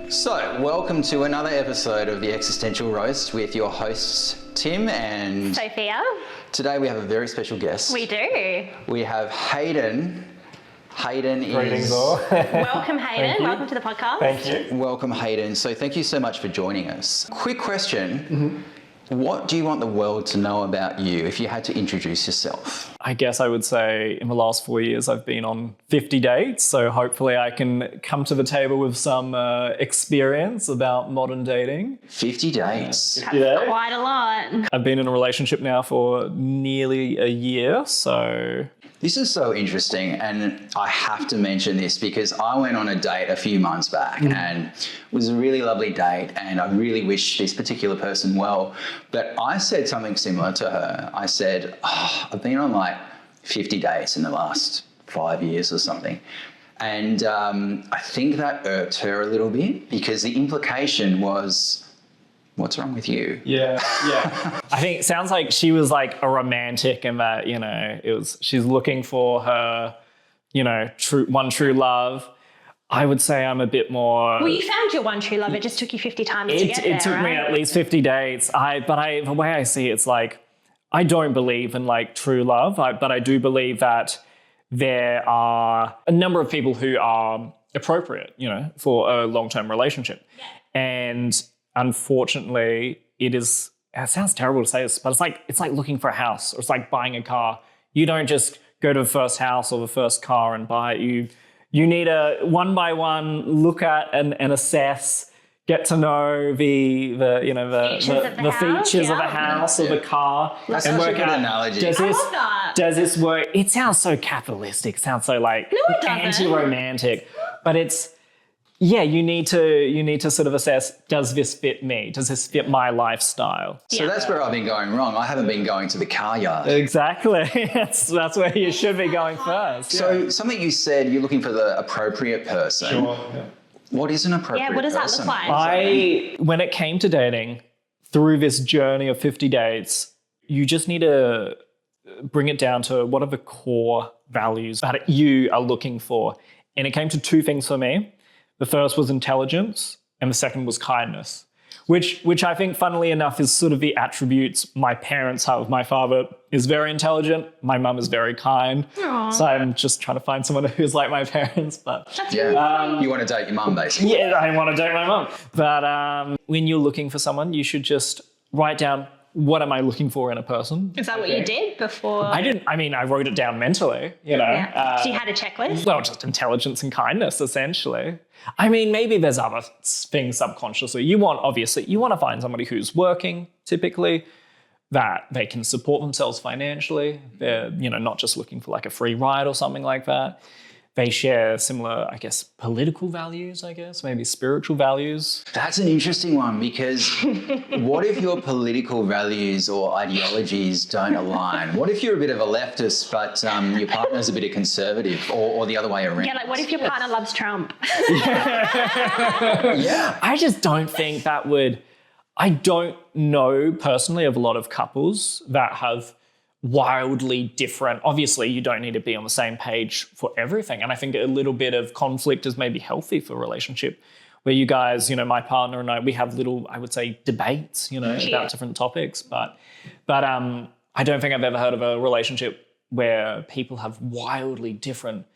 So, welcome to another episode of the Existential Roast with your hosts, Tim and Sophia. Today we have a very special guest. We do. We have Haydon. Haydon Greetings is... all. Welcome, Haydon. you. Welcome to the podcast. Thank you. Welcome, Haydon. So thank you so much for joining us. Quick question. What do you want the world to know about you if you had to introduce yourself? I guess I would say in the last 4 years I've been on 50 dates, so hopefully I can come to the table with some experience about modern dating. 50 dates. That's quite a lot. I've been in a relationship now for nearly a year, so... This is so interesting, and I have to mention this because I went on a date a few months back and it was a really lovely date, and I really wish this particular person well. But I said something similar to her. I said, I've been on like 50 dates in the last 5 years or something. And I think that irked her a little bit because the implication was, what's wrong with you? Yeah. I think it sounds like she was like a romantic in that, she's looking for her, true love. I would say I'm a bit more... Well, you found your one true love. It just took you 50 times to get there, It took me right? at least 50 dates. The way I see it, it's like, I don't believe in like true love, but I do believe that there are a number of people who are appropriate, for a long-term relationship. Yeah. And unfortunately, it sounds terrible to say this, but it's like looking for a house, or it's like buying a car. You don't just go to the first house or the first car and buy it. You need a one by one look at and assess, get to know the features of a house or the car. That's and such a work good out, analogy. I love that. Does this work? It sounds so capitalistic. It sounds so like No, it doesn't. anti-romantic, but it's... Yeah, you need to sort of assess, does this fit me? Does this fit my lifestyle? So that's where I've been going wrong. I haven't been going to the car yard. Exactly. That's where you should be going first. So something you said, you're looking for the appropriate person. Sure. Yeah. What is an appropriate person? Yeah, what does that look like? When it came to dating, through this journey of 50 dates, you just need to bring it down to what are the core values that you are looking for. And it came to two things for me. The first was intelligence, and the second was kindness, which I think, funnily enough, is sort of the attributes my parents have. My father is very intelligent. My mum is very kind. Aww. So I'm just trying to find someone who's like my parents. But Yeah, you want to date your mum, basically. yeah, I want to date my mum. But when you're looking for someone, you should just write down, what am I looking for in a person? Is that what you did before? I wrote it down mentally, Yeah. So you had a checklist? Well, just intelligence and kindness, essentially. I mean, maybe there's other things subconsciously. You want to find somebody who's working, typically, that they can support themselves financially. They're, not just looking for like a free ride or something like that. They share similar, political values, maybe spiritual values. That's an interesting one, because what if your political values or ideologies don't align? What if you're a bit of a leftist, but your partner's a bit of conservative, or the other way around? Yeah, like what if your partner loves Trump? Yeah. I just don't think that would... I don't know personally of a lot of couples that have wildly different... Obviously, you don't need to be on the same page for everything. And I think a little bit of conflict is maybe healthy for a relationship where you guys, my partner and I, we have little, I would say, debates, about different topics. But I don't think I've ever heard of a relationship where people have wildly different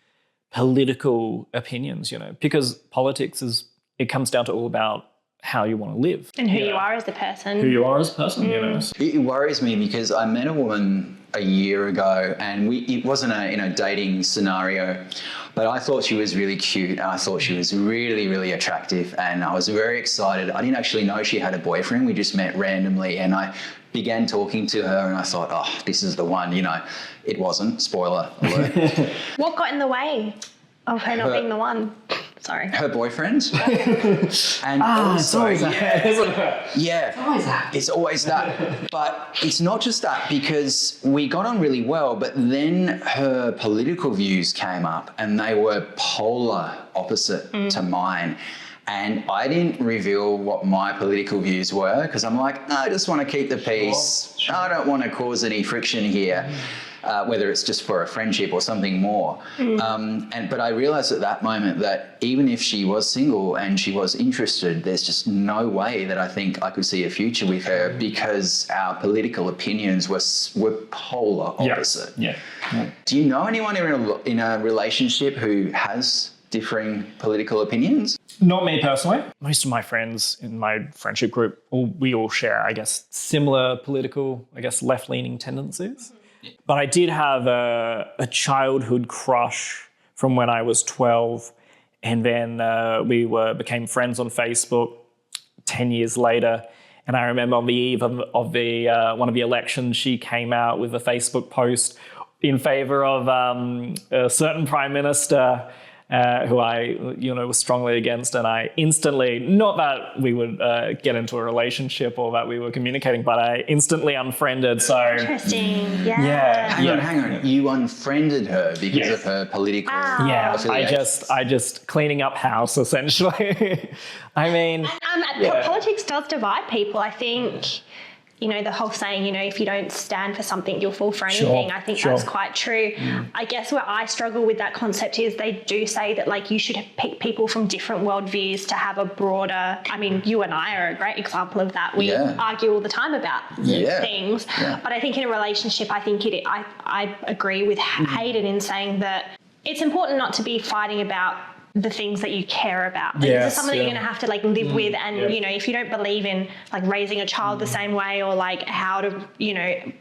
political opinions, because politics it comes down to all about how you want to live. And who you are as a person. It worries me because I met a woman a year ago, and it wasn't in a dating scenario, but I thought she was really cute, and I thought she was really, really attractive, and I was very excited. I didn't actually know she had a boyfriend. We just met randomly, and I began talking to her, and I thought, this is the one. It wasn't. Spoiler alert. What got in the way of her not being the one? Sorry. Her boyfriend. And also, it's always that, isn't it? Yeah, it's always that. But it's not just that, because we got on really well, but then her political views came up, and they were polar opposite to mine. And I didn't reveal what my political views were, because I'm like, no, I just want to keep the peace. I don't want to cause any friction here. whether it's just for a friendship or something more. But I realised at that moment that even if she was single and she was interested, there's just no way that I think I could see a future with her because our political opinions were polar opposite. Yeah. Do you know anyone in a relationship who has differing political opinions? Not me personally. Most of my friends in my friendship group, we all share, I guess, similar political, I guess, left-leaning tendencies. But I did have a childhood crush from when I was 12, and then we became friends on Facebook 10 years later. And I remember on the eve of the one of the elections, she came out with a Facebook post in favour of a certain prime minister who I, was strongly against, and I instantly, not that we would get into a relationship or that we were communicating, but I instantly unfriended. So interesting, yeah. Hang on. You unfriended her because of her political affiliations. I just cleaning up house essentially. I mean, politics does divide people. I think. The whole saying, if you don't stand for something, you'll fall for anything. I think that's quite true. I guess where I struggle with that concept is they do say that, you should pick people from different worldviews to have a broader... I mean, you and I are a great example of that. We argue all the time about things. Yeah. But I think in a relationship, I think I agree with Haydon in saying that it's important not to be fighting about the things that you care about. This is something that you're going to have to live with, and if you don't believe in raising a child the same way, or how to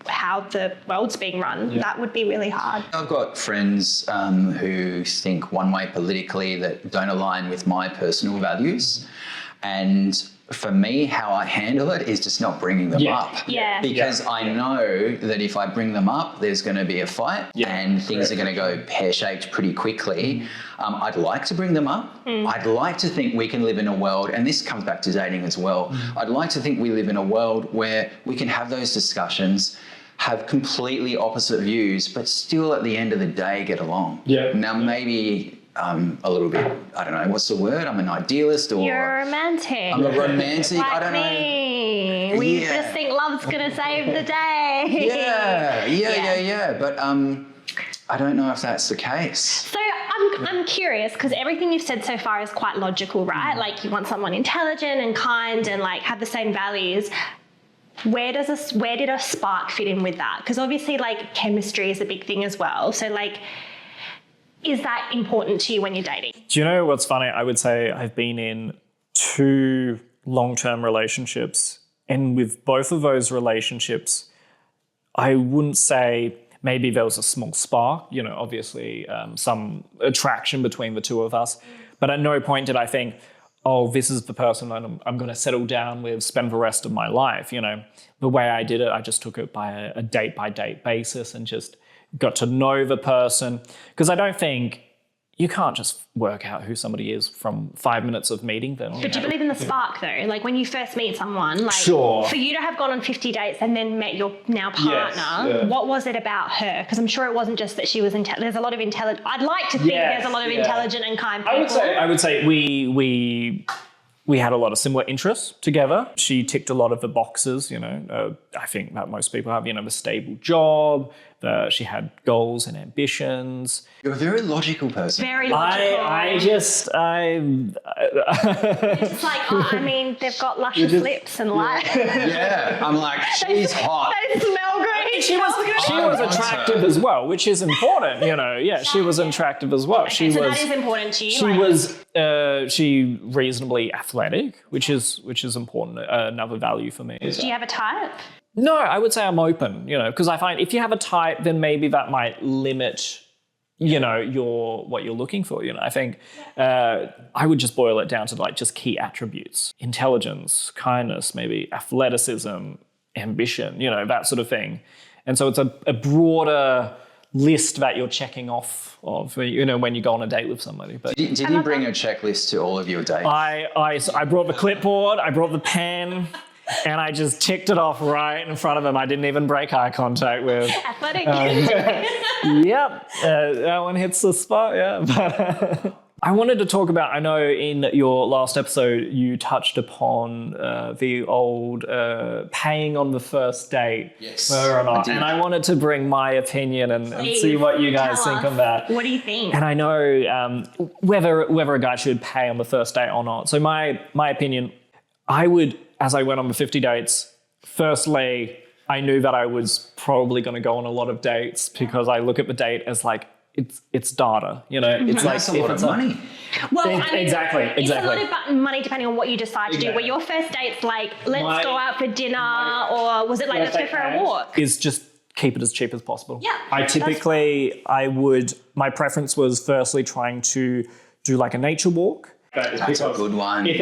how the world's being run, that would be really hard. I've got friends who think one way politically that don't align with my personal values, and for me, how I handle it is just not bringing them up. Yeah. Because I know that if I bring them up, there's going to be a fight and things are going to go pear-shaped pretty quickly. I'd like to bring them up. I'd like to think we can live in a world, and this comes back to dating as well. I'd like to think we live in a world where we can have those discussions, have completely opposite views, but still at the end of the day get along. Yeah. Now, maybe... a little bit, I don't know, what's the word? I'm an idealist, or... You're a romantic. I'm a romantic, like I don't me. know. We just think love's going to save the day. Yeah. But I don't know if that's the case. So I'm curious, because everything you've said so far is quite logical, right? Like you want someone intelligent and kind and have the same values. Where did a spark fit in with that? Because obviously chemistry is a big thing as well. So is that important to you when you're dating? Do you know what's funny? I would say I've been in 2 long-term relationships, and with both of those relationships, I wouldn't say maybe there was a small spark, obviously some attraction between the two of us, but at no point did I think, oh, this is the person that I'm going to settle down with, spend the rest of my life. The way I did it, I just took it by a date-by-date basis and just got to know the person, because I don't think you can't just work out who somebody is from 5 minutes of meeting them. But do you believe in the spark though? When you first meet someone, sure. For you to have gone on 50 dates and then met your now partner, what was it about her? Because I'm sure it wasn't just that she was there's a lot of intelligent. I'd like to think there's a lot of intelligent and kind people. I would say we had a lot of similar interests together. She ticked a lot of the boxes, I think that most people have, the stable job, she had goals and ambitions. You're a very logical person. Very logical. It's they've got luscious lips and light. Yeah, I'm like, she's hot. They smell great. She was attractive as well, which is important, she was attractive as well. Okay, so that is important to you. She reasonably athletic, which is important, another value for me. Do you have a type? No, I would say I'm open, because I find if you have a type, then maybe that might limit, what you're looking for. I think I would just boil it down to just key attributes: intelligence, kindness, maybe athleticism, ambition, that sort of thing. And so it's a broader list that you're checking off of, when you go on a date with somebody. But did you bring a checklist to all of your dates? I brought the clipboard, I brought the pen. And I just ticked it off right in front of him. I didn't even break eye contact with. Athletic. Yep. That one hits the spot, yeah. But I wanted to talk about, I know in your last episode, you touched upon the old paying on the first date. Yes. Whether or not. And I wanted to bring my opinion and see what you guys think on that. What do you think? And I know whether a guy should pay on the first date or not. So my opinion, I would, as I went on the 50 dates, firstly, I knew that I was probably going to go on a lot of dates because I look at the date as like, it's data, you know. It's like that's a lot of money. Well, I mean, exactly. It's a lot of money depending on what you decide to do. Were your first dates like, let's go out for dinner, or was it like, let's go for a walk? Is just keep it as cheap as possible. Yeah. My preference was firstly trying to do like a nature walk. That's a good one. If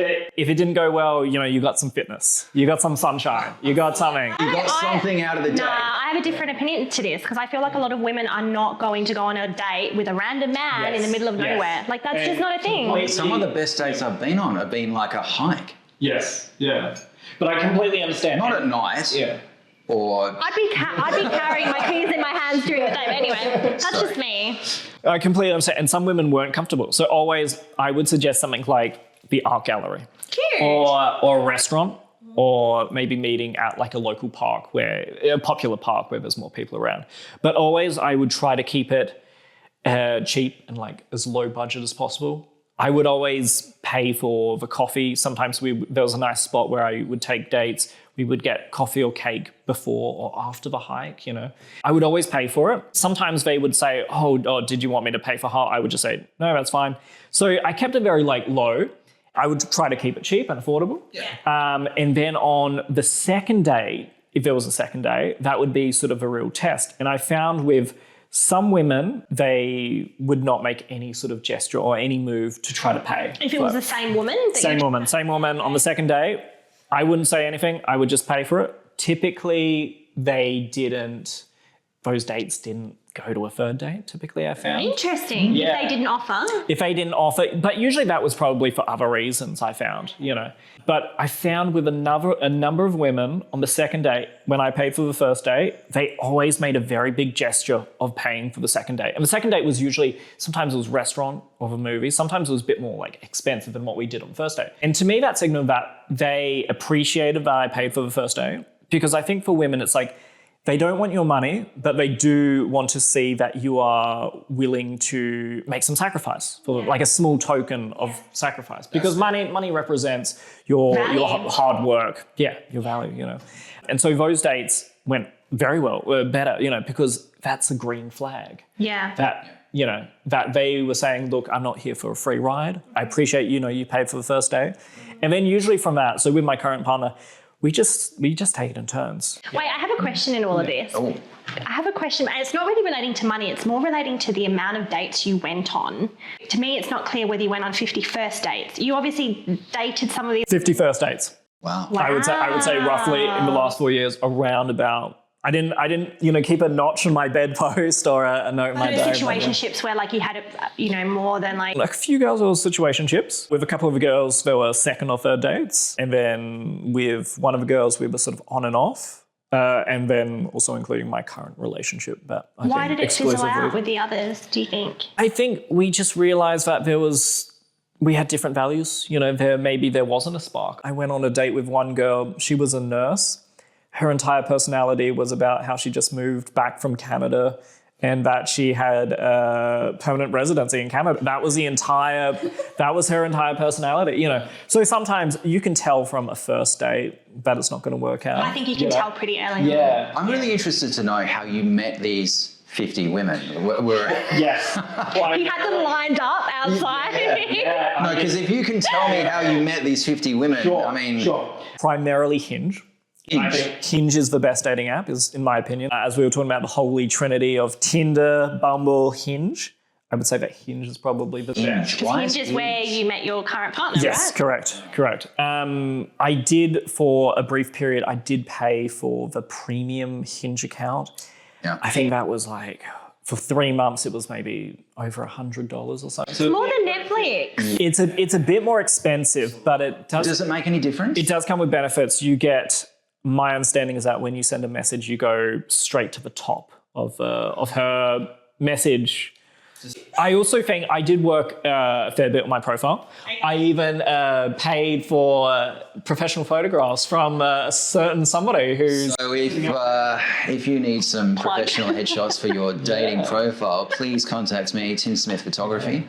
it didn't go well, you know, you got some fitness, you got some sunshine, you got something. You got something out of the date. I have a different opinion to this because I feel like a lot of women are not going to go on a date with a random man in the middle of nowhere. Like that's just not a thing. Some of the best dates I've been on have been like a hike. Yes, yeah. But I completely understand. Not at night. Yeah. Or I'd be carrying my keys in my hands during the day. But anyway, that's just me. I completely understand. And some women weren't comfortable. So always I would suggest something like the art gallery. Cute. Or a restaurant, or maybe meeting at like a local park a popular park where there's more people around. But always I would try to keep it cheap and like as low budget as possible. I would always pay for the coffee. Sometimes there was a nice spot where I would take dates. We would get coffee or cake before or after the hike, you know. I would always pay for it. Sometimes they would say, oh, did you want me to pay for half? I would just say, no, that's fine. So I kept it very like low. I would try to keep it cheap and affordable. Yeah. And then on the second day, if there was a second day, that would be sort of a real test. And I found with some women, they would not make any sort of gesture or any move to try to pay. If it was the same woman? Same woman on the second day. I wouldn't say anything. I would just pay for it. Typically, those dates didn't go to a third date, typically, I found. Interesting. Yeah. If they didn't offer. But usually that was probably for other reasons, I found, you know. But I found with a number of women on the second date, when I paid for the first date, they always made a very big gesture of paying for the second date. And the second date was usually, sometimes it was restaurant or a movie. Sometimes it was a bit more like expensive than what we did on the first date. And to me, that signaled that they appreciated that I paid for the first date. Because I think for women, it's like, they don't want your money, but they do want to see that you are willing to make some sacrifice for like a small token of sacrifice. Because money represents your hard work. Yeah, your value, you know. And so those dates went very well, were better, you know, because that's a green flag. Yeah. That they were saying, look, I'm not here for a free ride. I appreciate, you know, you paid for the first day. And then usually from that, so with my current partner, we just take it in turns. Wait, I have a question in all of this. Oh. I have a question, and it's not really relating to money. It's more relating to the amount of dates you went on. To me, it's not clear whether you went on 50 first dates. You obviously dated some of these. 50 first dates. Wow. I would say roughly in the last 4 years, around about. I didn't, you know, keep a notch on my bedpost or a note in my diary. Situationships where like you had, more than like a few girls were situationships. With a couple of the girls, there were second or third dates. And then with one of the girls, we were sort of on and off. And then also including my current relationship. But why did it fizzle out with the others, do you think? I think we just realised that we had different values. You know, there wasn't a spark. I went on a date with one girl. She was a nurse. Her entire personality was about how she just moved back from Canada and that she had a permanent residency in Canada. That was her entire personality, you know. So sometimes you can tell from a first date that it's not going to work out. I think you can tell pretty early. Yeah. I'm really interested to know how you met these 50 women. Yes. Well, he had them lined up outside. Yeah. No, because if you can tell me how you met these 50 women, Sure. Primarily Hinge. I think Hinge is the best dating app, in my opinion. As we were talking about the holy trinity of Tinder, Bumble, Hinge, I would say that Hinge is probably the best. Hinge is where you met your current partner, yes, right? Correct. I did, for a brief period, I did pay for the premium Hinge account. Yeah. I think that was like, for 3 months, it was maybe over $100 or something. It's more than Netflix. It's a bit more expensive, but it does. Does it make any difference? It does come with benefits. You get. My understanding is that when you send a message, you go straight to the top of her message. I also think I did work a fair bit on my profile. I even paid for professional photographs from a certain somebody who's... So if you need some professional headshots for your dating profile, please contact me, Tim Smith Photography,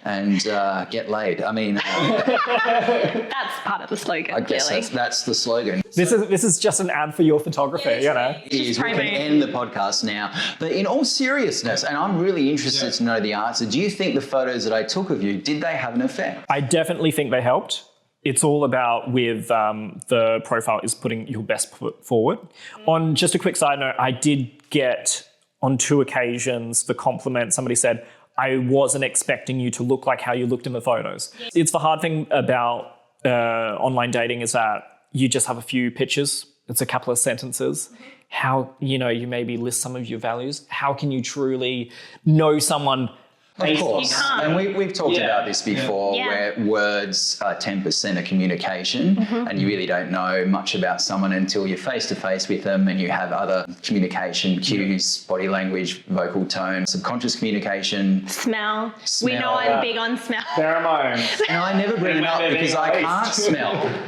and get laid. I mean... That's part of the slogan, I guess that's the slogan. This is just an ad for your photography, you know. It is. We can end the podcast now. But in all seriousness, and I'm really interested to know the answer, do you think the photos that I took of you, did they have an effect? I definitely think they helped. It's all about with the profile is putting your best foot forward. On just a quick side note, I did get on 2 occasions the compliment. Somebody said, I wasn't expecting you to look like how you looked in the photos. It's the hard thing about online dating is that you just have a few pictures. It's a couple of sentences. How, you maybe list some of your values. How can you truly know someone? Of course. And we've talked about this before, where words are 10% of communication, and you really don't know much about someone until you're face-to-face with them and you have other communication cues, body language, vocal tone, subconscious communication. Smell. We know I'm big on smell. Pheromones. And I never bring it up because I can't smell.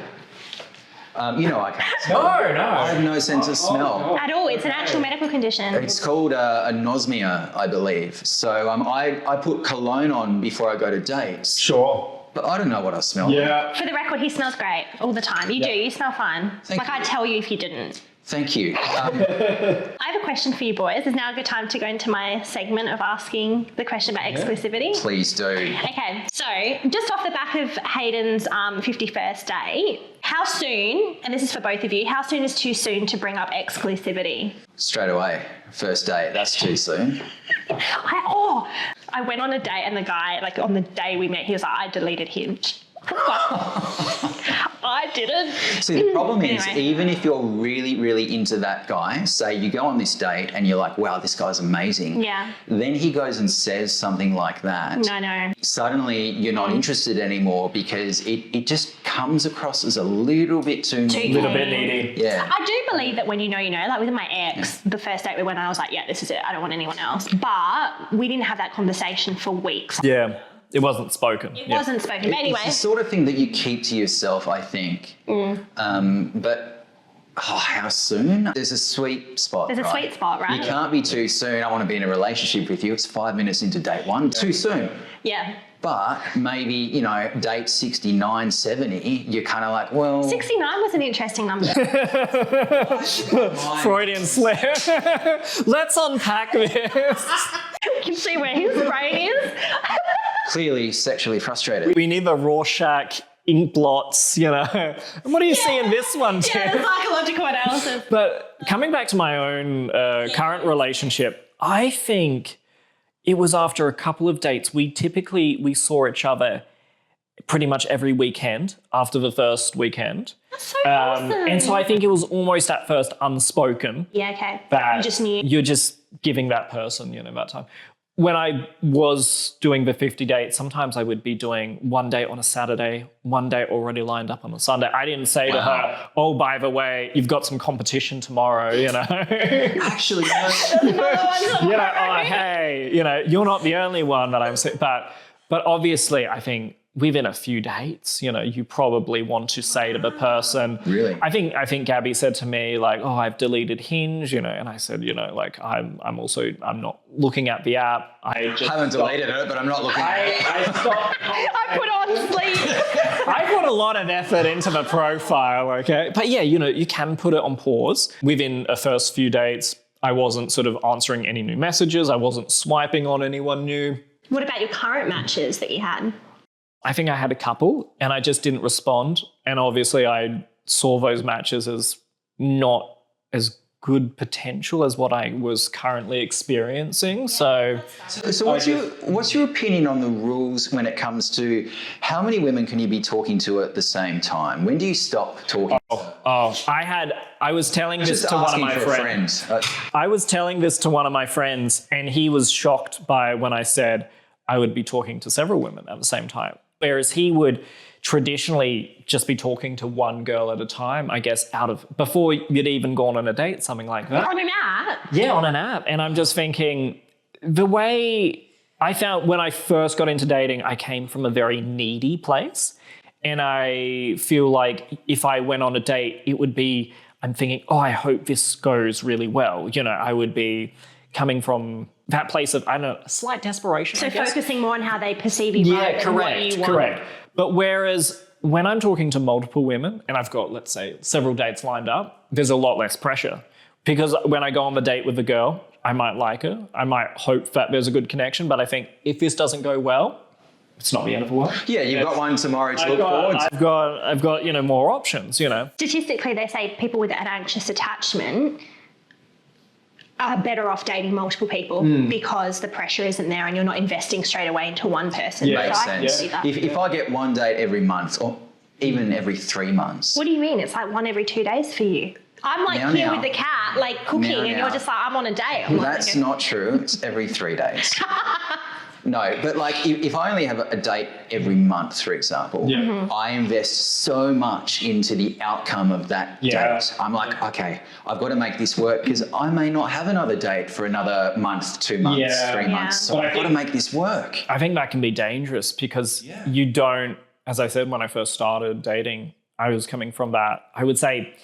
I can't smell. No. I have no sense of smell. At all. It's an actual medical condition. It's called anosmia, I believe. So I put cologne on before I go to dates. Sure. But I don't know what I smell. Yeah. For the record, he smells great all the time. You do. You smell fine. Thank you. I'd tell you if you didn't. Thank you. I have a question for you boys. Is now a good time to go into my segment of asking the question about exclusivity? Please do. Okay, so just off the back of Haydon's 51st date, how soon, and this is for both of you, how soon is too soon to bring up exclusivity? Straight away. First date. That's too soon. I went on a date and the guy, on the day we met, he was like, I deleted Hinge. I didn't. See, the problem is, Anyway. even if you're really, really into that guy, say you go on this date and you're like, wow, this guy's amazing. Yeah. Then he goes and says something like that. No. Suddenly you're not interested anymore because it just comes across as a little bit too needy. Little bit needy. Yeah. I do believe that when you know, like with my ex, the first date we went on, I was like, yeah, this is it. I don't want anyone else. But we didn't have that conversation for weeks. Yeah. It wasn't spoken. It wasn't spoken. But anyway. It's the sort of thing that you keep to yourself, I think. But how soon? There's a sweet spot. There's a sweet spot, right? You can't be too soon. I want to be in a relationship with you. It's 5 minutes into date 1. Too soon. Yeah. But maybe, date 69, 70, you're kind of like, well... 69 was an interesting number. Freudian slip. Let's unpack this. You can see where his brain is. Clearly sexually frustrated. We need the Rorschach ink blots, And what do you see in this one, too? Yeah, the psychological analysis. But coming back to my own current relationship, I think it was after a couple of dates. We saw each other pretty much every weekend after the first weekend. That's so awesome. And so I think it was almost at first unspoken. Yeah, okay. That You just knew. You're just giving that person, that time. When I was doing the 50 dates, sometimes I would be doing one date on a Saturday, one date already lined up on a Sunday. I didn't say to her, oh, by the way, you've got some competition tomorrow, Actually, no. oh, hey, you're not the only one that I'm seeing. But obviously, I think within a few dates, you probably want to say to the person. Really? I think Gabby said to me like, oh, I've deleted Hinge, and I said, I'm not looking at the app. I just haven't deleted it, but I'm not looking at it. I stopped. I put on sleep. I put a lot of effort into the profile, okay? But yeah, you can put it on pause. Within a first few dates, I wasn't sort of answering any new messages. I wasn't swiping on anyone new. What about your current matches that you had? I think I had a couple and I just didn't respond. And obviously I saw those matches as not as good potential as what I was currently experiencing. So what's your opinion on the rules when it comes to how many women can you be talking to at the same time? When do you stop talking? I was telling this to one of my friends. I was telling this to one of my friends and he was shocked by when I said I would be talking to several women at the same time. Whereas he would traditionally just be talking to one girl at a time, I guess, before you'd even gone on a date, something like that. On an app? Yeah, on an app. And I'm just thinking, the way I found when I first got into dating, I came from a very needy place. And I feel like if I went on a date, it would be, I'm thinking, oh, I hope this goes really well. You know, I would be coming from that place of, I don't know, slight desperation. So focusing more on how they perceive you rather than what you want. Correct. But whereas when I'm talking to multiple women and I've got, let's say, several dates lined up, there's a lot less pressure. Because when I go on the date with the girl, I might like her. I might hope that there's a good connection. But I think if this doesn't go well, it's not the end of the world. Yeah, you've got one tomorrow to look forward to. I've got, you know, more options, you know. Statistically, they say people with an anxious attachment are better off dating multiple people because the pressure isn't there and you're not investing straight away into one person. Yeah, makes sense. If I get one date every month or even every 3 months. What do you mean? It's like one every 2 days for you. I'm like here with the cat, like cooking, and you're just like, I'm on a date. That's not true. It's every 3 days. No, but like if I only have a date every month, for example, I invest so much into the outcome of that date. I'm like, okay, I've got to make this work because I may not have another date for another month, 2 months, 3 months. So I've got to make this work. I think that can be dangerous because you don't, as I said, when I first started dating, I was coming from that, I would say,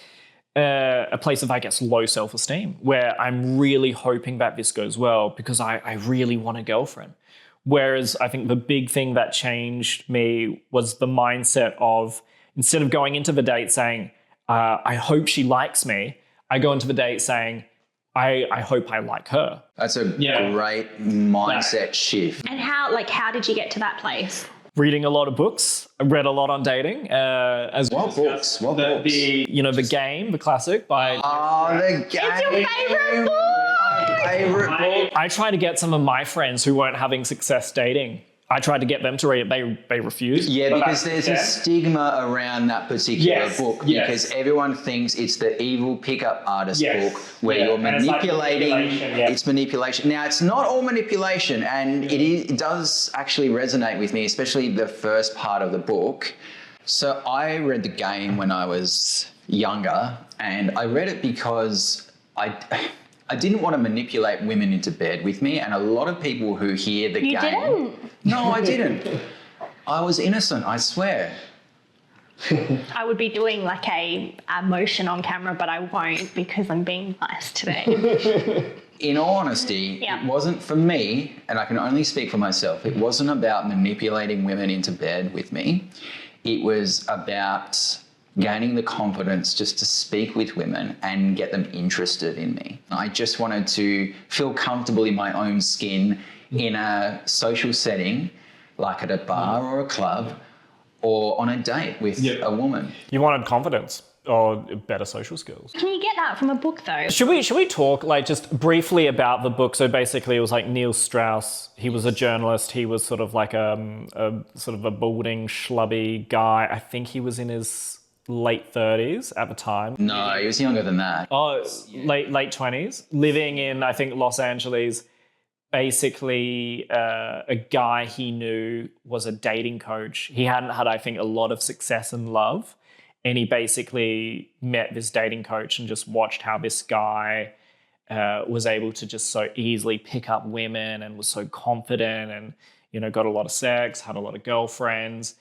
a place of, I guess, low self-esteem where I'm really hoping that this goes well because I really want a girlfriend. Whereas I think the big thing that changed me was the mindset of instead of going into the date saying, I hope she likes me, I go into the date saying, I hope I like her. That's a great mindset shift. And how did you get to that place? Reading a lot of books. I read a lot on dating. What books? The Game, the classic by... Oh, The Game. It's your favourite book! Favourite book. I tried to get some of my friends who weren't having success dating. I tried to get them to read it. They refused. Yeah, because there's a stigma around that particular book because everyone thinks it's the evil pickup artist book where you're manipulating. It's manipulation. Now, it's not all manipulation, and it does actually resonate with me, especially the first part of the book. So I read The Game when I was younger, and I read it because I didn't want to manipulate women into bed with me, and a lot of people who hear The Game... You didn't? No, I didn't. I was innocent, I swear. I would be doing like a motion on camera, but I won't because I'm being nice today. In all honesty, it wasn't for me, and I can only speak for myself, it wasn't about manipulating women into bed with me. It was about gaining the confidence just to speak with women and get them interested in me. I just wanted to feel comfortable in my own skin in a social setting, like at a bar or a club, or on a date with a woman. You wanted confidence or better social skills. Can you get that from a book though? Should we talk like just briefly about the book? So basically it was like Neil Strauss, he was a journalist, he was sort of like a sort of a balding, schlubby guy. I think he was in his late 30s at the time. No, he was younger than that. Oh, late 20s, living in, I think, Los Angeles. Basically, a guy he knew was a dating coach. He hadn't had, I think, a lot of success in love. And he basically met this dating coach and just watched how this guy was able to just so easily pick up women and was so confident and, you know, got a lot of sex, had a lot of girlfriends.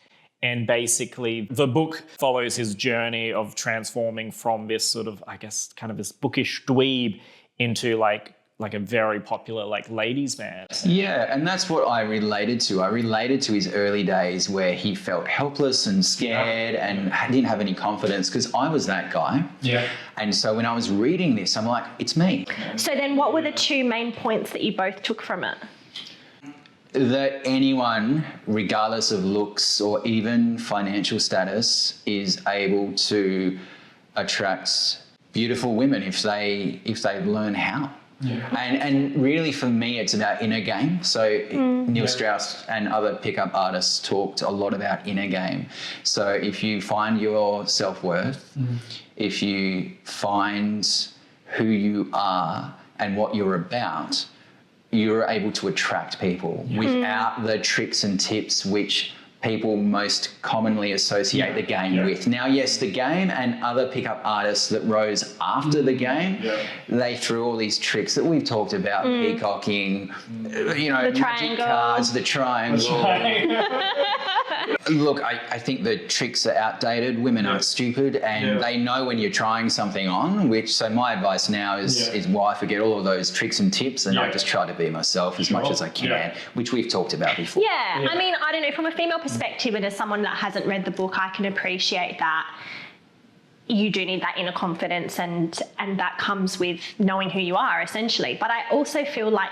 And basically the book follows his journey of transforming from this sort of, I guess, kind of this bookish dweeb into like a very popular like ladies' man. Yeah, and that's what I related to. I related to his early days where he felt helpless and scared and didn't have any confidence because I was that guy. Yeah. And so when I was reading this, I'm like, it's me. So then what were the two main points that you both took from it? That anyone, regardless of looks or even financial status, is able to attract beautiful women if they learn how. Yeah. And really for me, it's about inner game. So Neil Strauss and other pickup artists talked a lot about inner game. So if you find your self-worth, if you find who you are and what you're about, you're able to attract people without the tricks and tips which people most commonly associate the game with. Now, yes, the game and other pickup artists that rose after the game, they threw all these tricks that we've talked about, peacocking, you know, the magic cards, the triangle. Look, I think the tricks are outdated. Women aren't stupid, and they know when you're trying something on, so my advice now is why forget all of those tricks and tips, and I just try to be myself as much as I can, which we've talked about before. Yeah, I mean, I don't know, from a female perspective and as someone that hasn't read the book, I can appreciate that you do need that inner confidence and that comes with knowing who you are, essentially. But I also feel like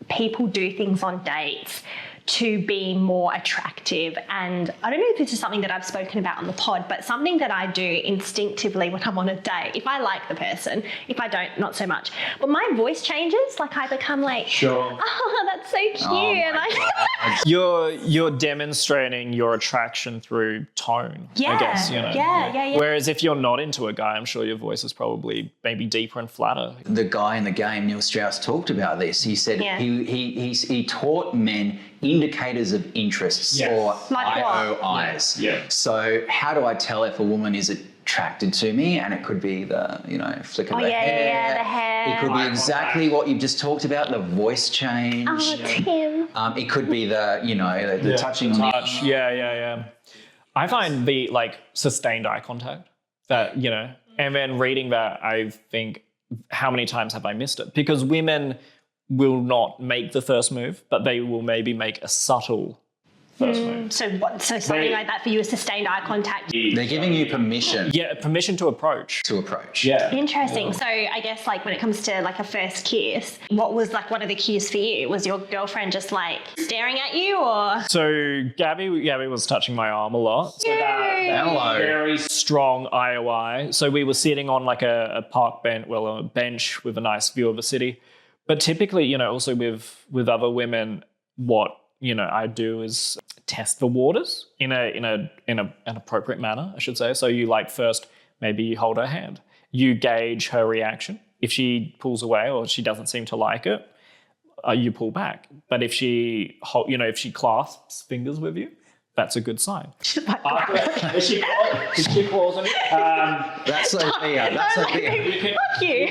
people do things on dates to be more attractive. And I don't know if this is something that I've spoken about on the pod, but something that I do instinctively when I'm on a date, if I like the person, if I don't, not so much. But my voice changes, like I become like, oh, that's so cute. And You're demonstrating your attraction through tone, I guess, you know. Yeah. Whereas if you're not into a guy, I'm sure your voice is probably maybe deeper and flatter. The guy in the game, Neil Strauss, talked about this. He said he taught men indicators of interests or IOIs. Yeah. So how do I tell if a woman is attracted to me? And it could be the, flick of the hair. Yeah, the hair. It could be exactly what you've just talked about, the voice change. Oh, Tim. It could be the touching on touch. Yeah. I find the sustained eye contact that, and then reading that, I think, how many times have I missed it? Because women will not make the first move, but they will maybe make a subtle first move. So something like that for you is sustained eye contact. They're giving you permission. Yeah, permission to approach. Yeah. Interesting. Yeah. So I guess when it comes to a first kiss, what was one of the cues for you? Was your girlfriend just staring at you, or? So Gabby was touching my arm a lot. So Hello. Very strong IOI. So we were sitting on a park bench, a bench with a nice view of the city. But typically, also with other women, what I do is test the waters in an appropriate manner, I should say. So you first maybe you hold her hand, you gauge her reaction. If she pulls away or she doesn't seem to like it, you pull back. But if she clasps fingers with you, that's a good sign. If she claws on you, that's Sophia. That's Sophia. Fuck you.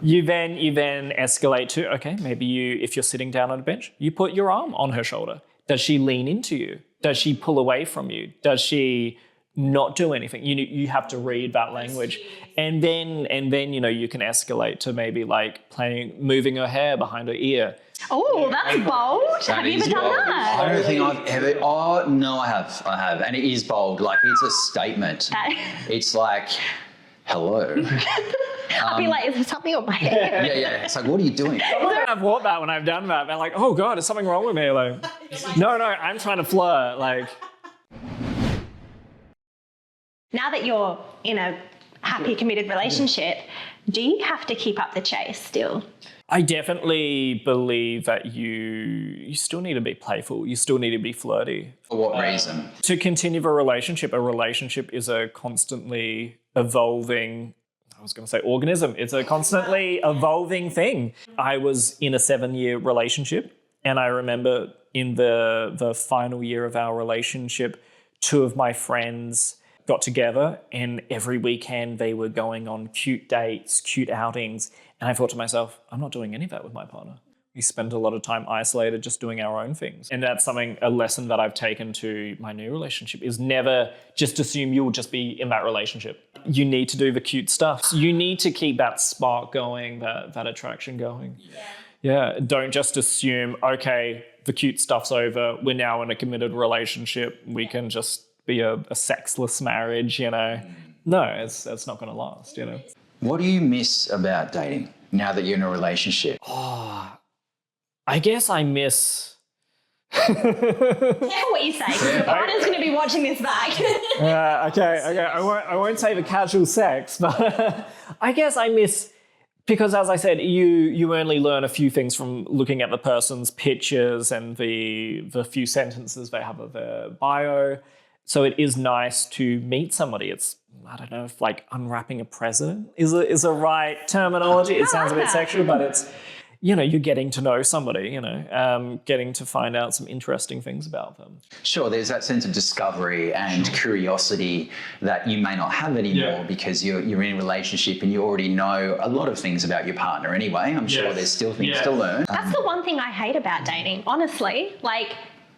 You then escalate to, okay, maybe if you're sitting down on a bench, you put your arm on her shoulder. Does she lean into you? Does she pull away from you? Does she not do anything? You have to read that language. And then you can escalate to maybe moving her hair behind her ear. Oh, that's bold. Have you ever done that? I don't think I've ever. Oh, no, I have. And it is bold. It's a statement. It's hello. I'll be is there something on my head? Yeah. It's what are you doing? I've walked that when I've done that. They're oh God, is something wrong with me? No, I'm trying to flirt. Now that you're in a happy, committed relationship, do you have to keep up the chase still? I definitely believe that you still need to be playful. You still need to be flirty. For what reason? To continue a relationship is a constantly evolving, organism. It's a constantly evolving thing. I was in a 7-year relationship, and I remember in the final year of our relationship, 2 of my friends got together, and every weekend they were going on cute dates, cute outings. And I thought to myself, I'm not doing any of that with my partner. We spend a lot of time isolated just doing our own things. And that's a lesson that I've taken to my new relationship is never just assume you'll just be in that relationship. You need to do the cute stuff. You need to keep that spark going, that attraction going. Yeah. Don't just assume, okay, the cute stuff's over. We're now in a committed relationship. We can just be a sexless marriage, No, it's not going to last, What do you miss about dating now that you're in a relationship? I guess I miss... Careful what you say, because your partner's going to be watching this back. Okay. I won't say the casual sex, but I guess I miss... Because as I said, you only learn a few things from looking at the person's pictures and the few sentences they have of their bio. So it is nice to meet somebody. It's, I don't know if unwrapping a present is a right terminology. It sounds a bit sexual, but you're getting to know somebody, getting to find out some interesting things about them. Sure, there's that sense of discovery and curiosity that you may not have anymore because you're in a relationship and you already know a lot of things about your partner anyway. I'm sure there's still things to learn. That's the one thing I hate about dating, honestly. Like,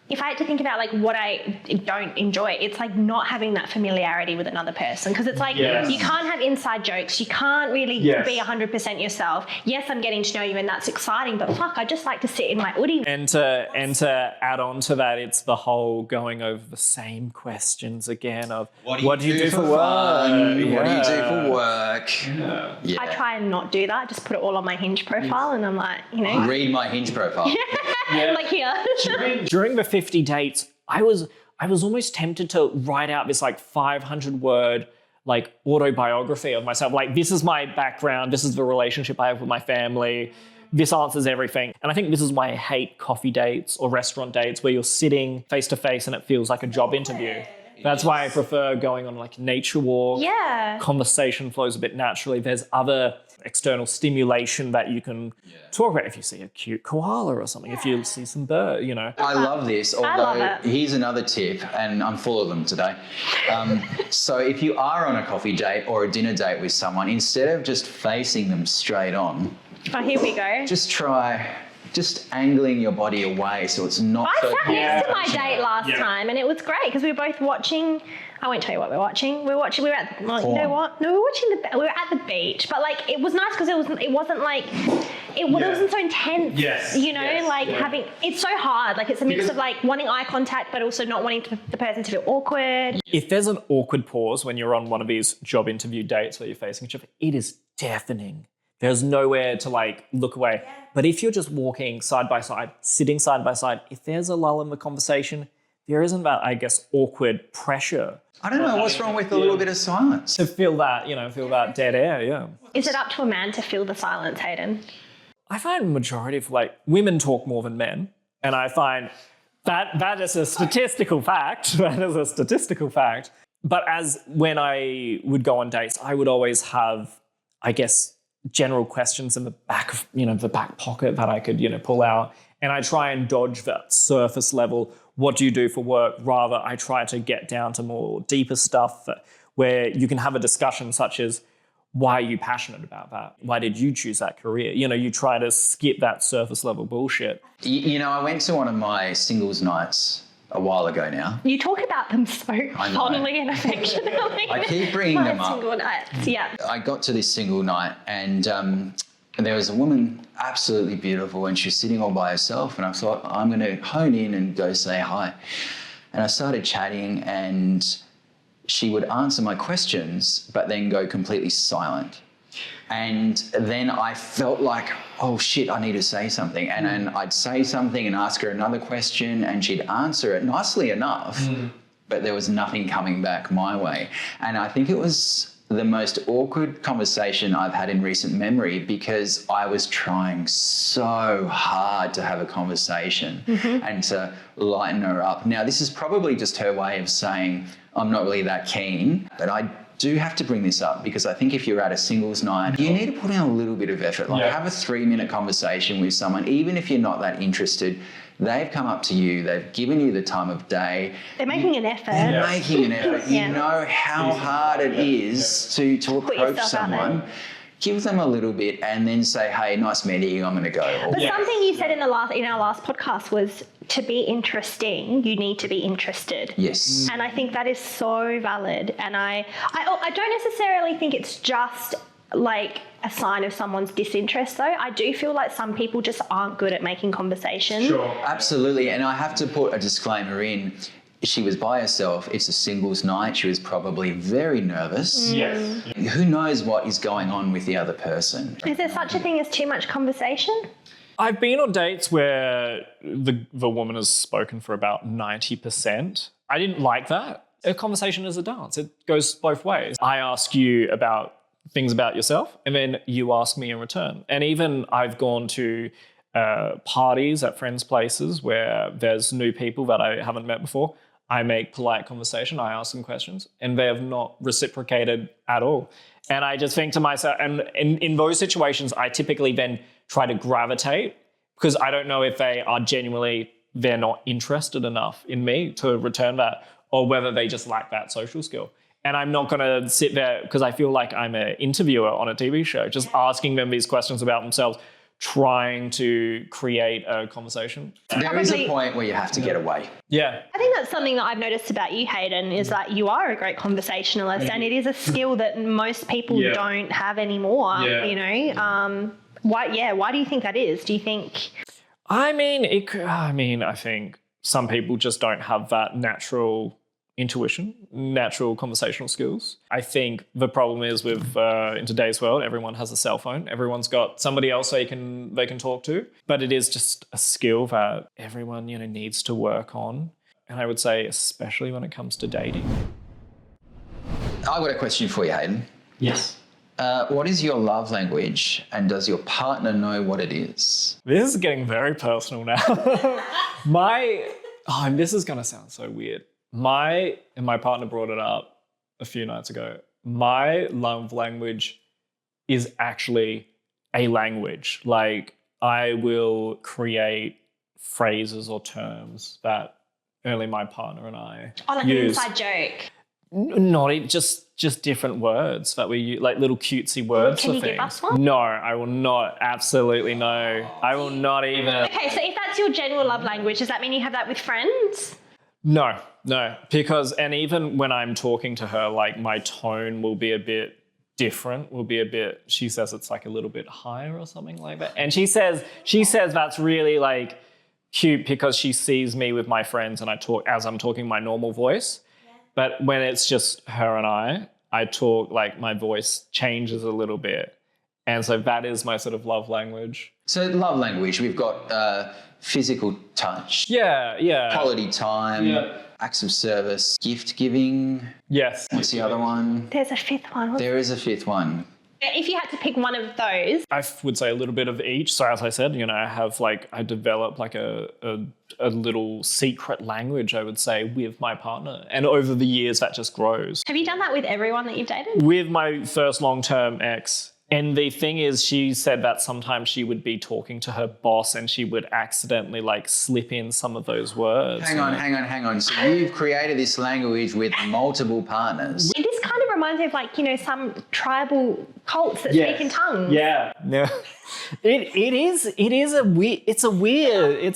if I had to think about like what I don't enjoy, it's like not having that familiarity with another person, because it's like you can't have inside jokes, you can't really be 100% yourself. Yes, I'm getting to know you and that's exciting, but fuck, I just like to sit in my hoodie. And to add on to that, it's the whole going over the same questions again of what do you do for work? What do you do for work? Yeah. I try and not do that, just put it all on my Hinge profile and I'm like, read my Hinge profile. Like here. During the 50 dates, I was almost tempted to write out this like 500-word like autobiography of myself. Like, this is my background, this is the relationship I have with my family, this answers everything. And I think this is why I hate coffee dates or restaurant dates where you're sitting face to face and it feels like a job interview. That's why I prefer going on like nature walk. Yeah. Conversation flows a bit naturally. There's other external stimulation that you can talk about. If you see a cute koala or something, if you see some bird, I love this, although here's another tip, and I'm full of them today. So if you are on a coffee date or a dinner date with someone, instead of just facing them straight on, here we go. just angling your body away so it's not I sat next to my date last time and it was great because we were both watching. I won't tell you what we're watching. We were at, you know what? No, we were at the beach, but like it was nice because it wasn't like it wasn't so intense. Having it's so hard. Like it's a mix of like wanting eye contact but also not wanting the person to feel awkward. If there's an awkward pause when you're on one of these job interview dates where you're facing each other, it is deafening. There's nowhere to like look away. But if you're just walking side by side, sitting side by side, if there's a lull in the conversation, there isn't that, I guess, awkward pressure. I don't know what's wrong with a little bit of silence. To feel that, feel that dead air, Is it up to a man to feel the silence, Haydon? I find the majority of women talk more than men. And I find that is a statistical fact. That is a statistical fact. But when I would go on dates, I would always have, I guess, general questions in the back of, the back pocket that I could, pull out. And I try and dodge that surface level, what do you do for work? Rather, I try to get down to more deeper stuff where you can have a discussion such as, why are you passionate about that? Why did you choose that career? You try to skip that surface level bullshit. I went to one of my singles nights a while ago now. You talk about them so fondly and affectionately. I keep bringing them up. Single nights, yeah. I got to this single night and there was a woman absolutely beautiful and she was sitting all by herself and I thought, I'm going to hone in and go say hi. And I started chatting and she would answer my questions but then go completely silent. And then I felt like, oh shit, I need to say something. And then I'd say something and ask her another question and she'd answer it nicely enough, but there was nothing coming back my way. And I think it was the most awkward conversation I've had in recent memory because I was trying so hard to have a conversation and to lighten her up. Now, this is probably just her way of saying, I'm not really that keen, but I do have to bring this up because I think if you're at a singles night, you need to put in a little bit of effort. Have a 3-minute conversation with someone, even if you're not that interested. They've come up to you, they've given you the time of day. They're making an effort. They're making an effort. You know how hard it is to approach someone. Give them a little bit and then say, hey, nice meeting you, I'm going to go. But something you said in our last podcast was to be interesting, you need to be interested. Yes. And I think that is so valid. And I don't necessarily think it's just like a sign of someone's disinterest though. I do feel like some people just aren't good at making conversation. Sure. Absolutely. And I have to put a disclaimer in. She was by herself. It's a singles night. She was probably very nervous. Yes. Who knows what is going on with the other person? Is there such a thing as too much conversation? I've been on dates where the woman has spoken for about 90%. I didn't like that. A conversation is a dance. It goes both ways. I ask you about things about yourself and then you ask me in return. And even I've gone to parties at friends' places where there's new people that I haven't met before. I make polite conversation, I ask them questions, and they have not reciprocated at all. And I just think to myself, and in those situations, I typically then try to gravitate, because I don't know if they are genuinely, they're not interested enough in me to return that, or whether they just lack that social skill. And I'm not going to sit there, because I feel like I'm an interviewer on a TV show, just asking them these questions about themselves, trying to create a conversation. There is a point where you have to get away. Yeah. I think that's something that I've noticed about you, Haydon, is that you are a great conversationalist, and it is a skill that most people don't have anymore, you know? Why do you think that is? Do you think... I think some people just don't have that natural intuition, natural conversational skills. I think the problem is with in today's world, everyone has a cell phone. Everyone's got somebody else they can talk to. But it is just a skill that everyone, you know, needs to work on. And I would say, especially when it comes to dating. I've got a question for you, Haydon. Yes. What is your love language, and does your partner know what it is? This is getting very personal now. And this is going to sound so weird. My partner brought it up a few nights ago. My love language is actually a language. Like, I will create phrases or terms that only my partner and I like use. An inside joke. Not even, just different words that we use, like little cutesy words. Can for you things. give us one? No, I will not. Absolutely no. I will not even. Okay, so if that's your general love language, does that mean you have that with friends? No, because, and even when I'm talking to her, like, my tone will be a bit different, she says it's like a little bit higher or something like that. And she says that's really like cute because she sees me with my friends and I talk as I'm talking my normal voice. Yeah. But when it's just her and I talk, like, my voice changes a little bit. And so that is my sort of love language. So love language, we've got physical touch. Yeah. Quality time, acts of service, gift giving. Yes. What's the other one? There's a fifth one. There is a fifth one. If you had to pick one of those. I would say a little bit of each. So as I said, you know, I developed like a little secret language, I would say, with my partner. And over the years, that just grows. Have you done that with everyone that you've dated? With my first long-term ex. And the thing is, she said that sometimes she would be talking to her boss and she would accidentally like slip in some of those words. Hang on. So you've created this language with multiple partners. This kind of reminds me of, like, you know, some tribal cults that speak in tongues. Yeah. It's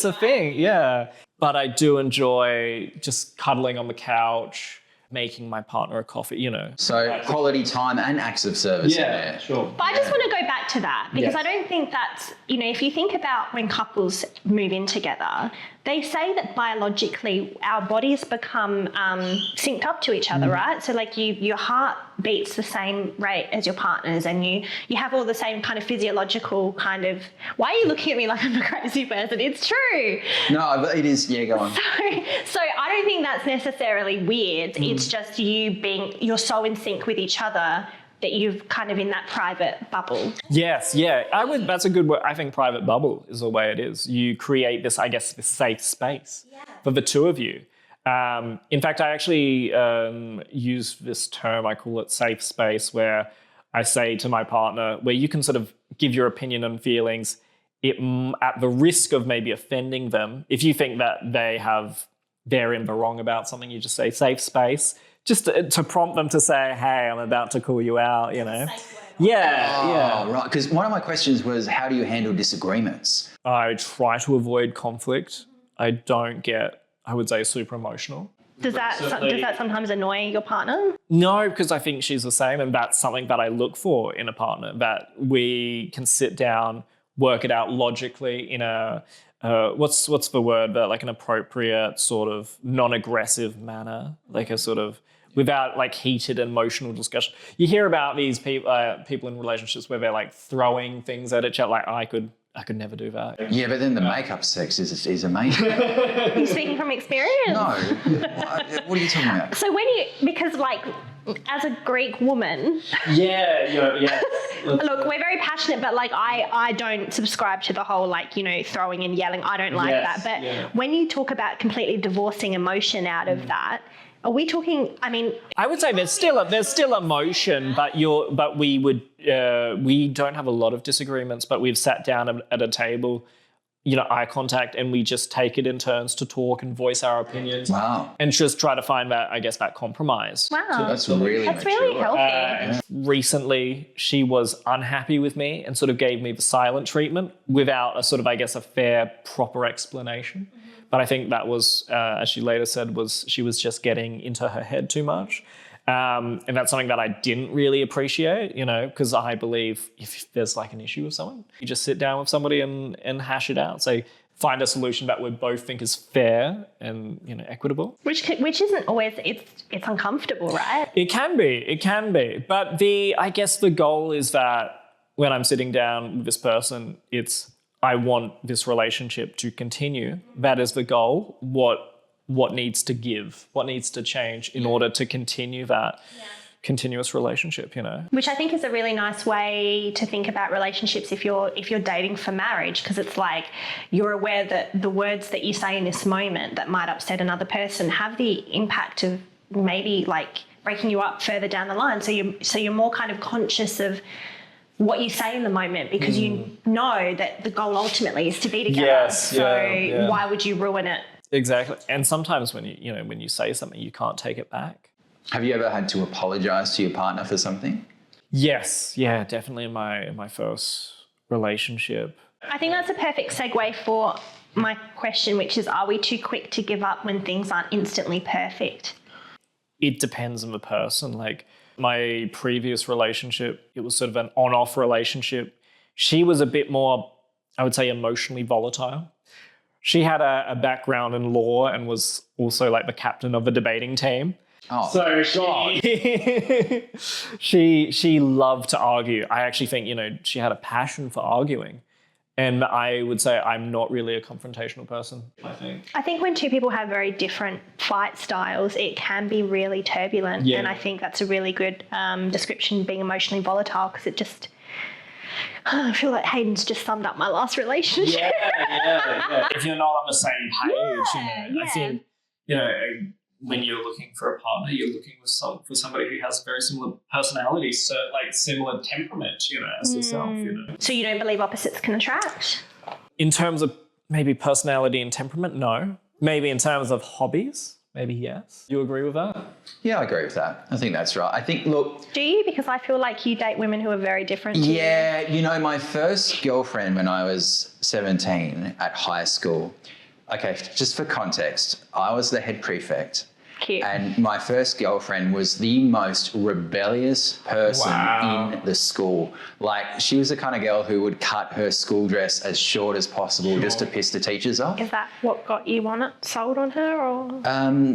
a thing. Yeah. But I do enjoy just cuddling on the couch, making my partner a coffee, you know. So quality time and acts of service in there. Sure. But I just want to go back to that because I don't think that's, you know, if you think about when couples move in together, they say that biologically our bodies become synced up to each other, right? So like your heart beats the same rate as your partner's and you have all the same kind of physiological kind of, why are you looking at me like I'm a crazy person? It's true. No, but it is, go on. So I don't think that's necessarily weird. It's just you're so in sync with each other that you're kind of in that private bubble. Yes, yeah. That's a good word. I think private bubble is the way it is. You create this, I guess, this safe space for the two of you. In fact, I actually use this term, I call it safe space, where I say to my partner, where you can sort of give your opinion and feelings at the risk of maybe offending them. If you think that they're in the wrong about something, you just say safe space. Just to prompt them to say, hey, I'm about to call you out, you know. Yeah. Right, because one of my questions was, how do you handle disagreements? I try to avoid conflict. I don't get, I would say, super emotional. Does that sometimes annoy your partner? No, because I think she's the same, and that's something that I look for in a partner, that we can sit down, work it out logically in a what's the word, but like an appropriate sort of non-aggressive manner, like a sort of without like heated emotional discussion. You hear about these people in relationships where they're like throwing things at each other. Like I could never do that. Yeah, but then the makeup sex is amazing. You're speaking from experience? No. What are you talking about? So because like as a Greek woman. Yeah. Look, we're very passionate, but like I don't subscribe to the whole like, you know, throwing and yelling. I don't like that. But when you talk about completely divorcing emotion out of that, Are we talking, I mean... I would say there's still emotion, but we don't have a lot of disagreements, but we've sat down at a table, eye contact, and we just take it in turns to talk and voice our opinions. Wow. And just try to find that compromise. Wow. That's really healthy. Recently, she was unhappy with me and sort of gave me the silent treatment without a sort of, a fair, proper explanation. Mm-hmm. But I think that was, as she later said, she was just getting into her head too much. And that's something that I didn't really appreciate, because I believe if there's an issue with someone, you just sit down with somebody and hash it out. So find a solution that we both think is fair and, equitable. Which isn't always, it's uncomfortable, right? It can be. But I guess the goal is that when I'm sitting down with this person, I want this relationship to continue. That is the goal. What needs to give, what needs to change in order to continue that continuous relationship, Which I think is a really nice way to think about relationships if you're dating for marriage, because it's you're aware that the words that you say in this moment that might upset another person have the impact of maybe breaking you up further down the line. So you're more kind of conscious of what you say in the moment, because you know that the goal ultimately is to be together. Yes, why would you ruin it? Exactly. And sometimes when you say something, you can't take it back. Have you ever had to apologize to your partner for something? Yes. Yeah, definitely in my first relationship. I think that's a perfect segue for my question, which is, are we too quick to give up when things aren't instantly perfect? It depends on the person. My previous relationship, it was sort of an on-off relationship. She was a bit more, I would say, emotionally volatile. She had a background in law and was also the captain of the debating team. Oh, so she loved to argue. I actually think, she had a passion for arguing. And I would say I'm not really a confrontational person, I think when two people have very different fight styles, it can be really turbulent. Yeah. And I think that's a really good description, being emotionally volatile, because it just... I feel like Haydon's just summed up my last relationship. Yeah. If you're not on the same page, I think, when you're looking for a partner, you're looking for somebody who has very similar personalities, so similar temperament, as yourself, So you don't believe opposites can attract? In terms of maybe personality and temperament, no. Maybe in terms of hobbies, maybe yes. You agree with that? Yeah, I agree with that. I think that's right. I think, look... Do you? Because I feel like you date women who are very different to you. Yeah, my first girlfriend when I was 17 at high school, okay, just for context, I was the head prefect. Cute. And my first girlfriend was the most rebellious person in the school. She was the kind of girl who would cut her school dress as short as possible just to piss the teachers off. Is that what got you sold on her, or?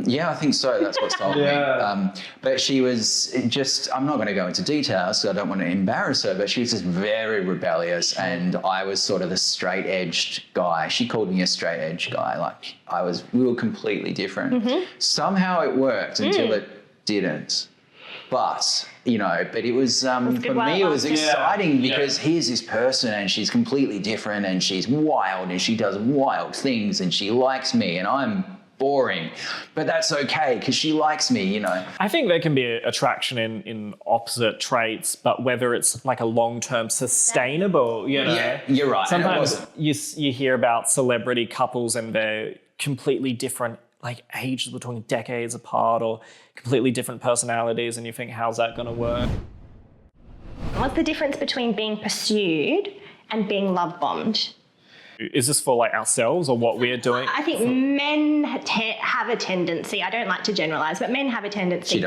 Yeah, I think so. That's what sold me. But she was just, I'm not going to go into details, so I don't want to embarrass her, but she was just very rebellious, and I was sort of the straight-edged guy. She called me a straight-edged guy. We were completely different. Mm-hmm. Somehow it worked until it didn't. But it was, for me, it was exciting because here's this person and she's completely different and she's wild and she does wild things and she likes me and I'm boring. But that's okay because she likes me, I think there can be attraction in opposite traits, but whether it's a long-term sustainable, Yeah, you're right. Sometimes you hear about celebrity couples and they're completely different, ages, we're talking decades apart, or completely different personalities, and you think, how's that going to work? What's the difference between being pursued and being love bombed? Is this for ourselves or what we're doing? I think men have a tendency, I don't like to generalise, but men have a tendency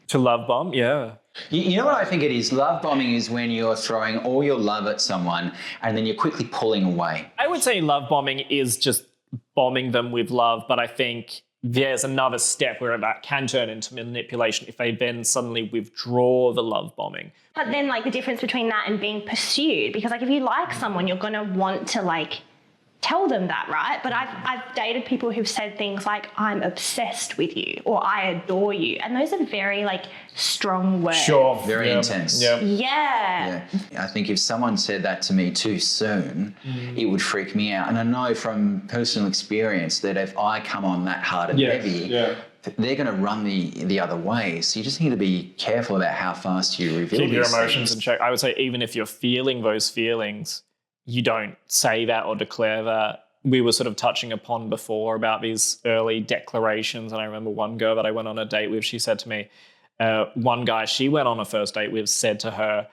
to love bomb, yeah. You know what I think it is? Love bombing is when you're throwing all your love at someone and then you're quickly pulling away. I would say love bombing is just bombing them with love, but I think there's another step where that can turn into manipulation if they then suddenly withdraw the love bombing. But then the difference between that and being pursued, because if you like someone, you're going to want to tell them that, right? But I've dated people who've said things like, I'm obsessed with you, or I adore you. And those are very like strong words. Sure. Very intense. Yeah. I think if someone said that to me too soon, it would freak me out. And I know from personal experience that if I come on that hard and heavy, they're going to run the other way. So you just need to be careful about how fast you reveal Keep your emotions things. in check. I would say even if you're feeling those feelings, you don't say that or declare that. We were sort of touching upon before about these early declarations. And I remember one girl that I went on a date with, she said to me, one guy she went on a first date with said to her,